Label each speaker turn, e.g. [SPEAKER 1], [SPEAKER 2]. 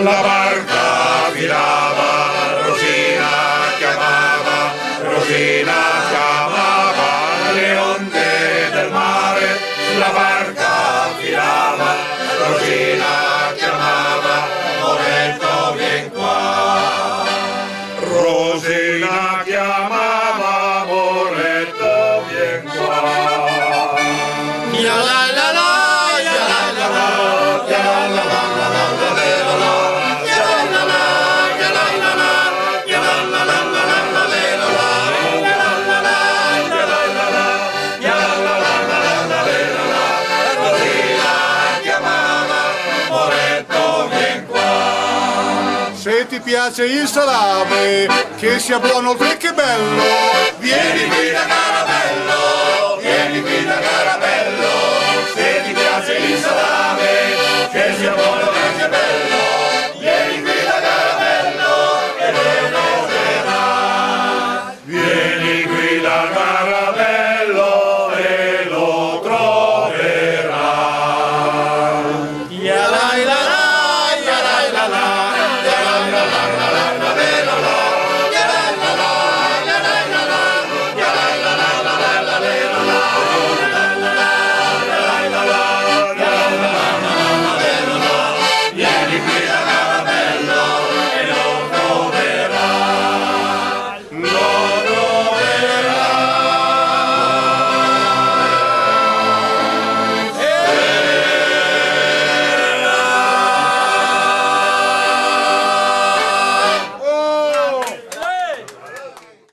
[SPEAKER 1] la barca filava, Rosina chiamava, Rosina chiamava, le onde del mare, la barca filava, Rosina chiamava, Moretto vien qua. Rosina chiamava, Moretto vien qua.
[SPEAKER 2] Ya la la la, ya la la la, ya la la la la la la la la, ya la la la, ya la la la, ya la la la la la la la, ya la la la, ya la la la, ya la la la la la la, Rosina chiamava, Moretto vien qua.
[SPEAKER 3] Se ti piace il salame, che sia buono oltre che bello,
[SPEAKER 2] Vieni qui da Carabello, vieni qui da Carabello, se ti piace il salame, che sia buono e che bello.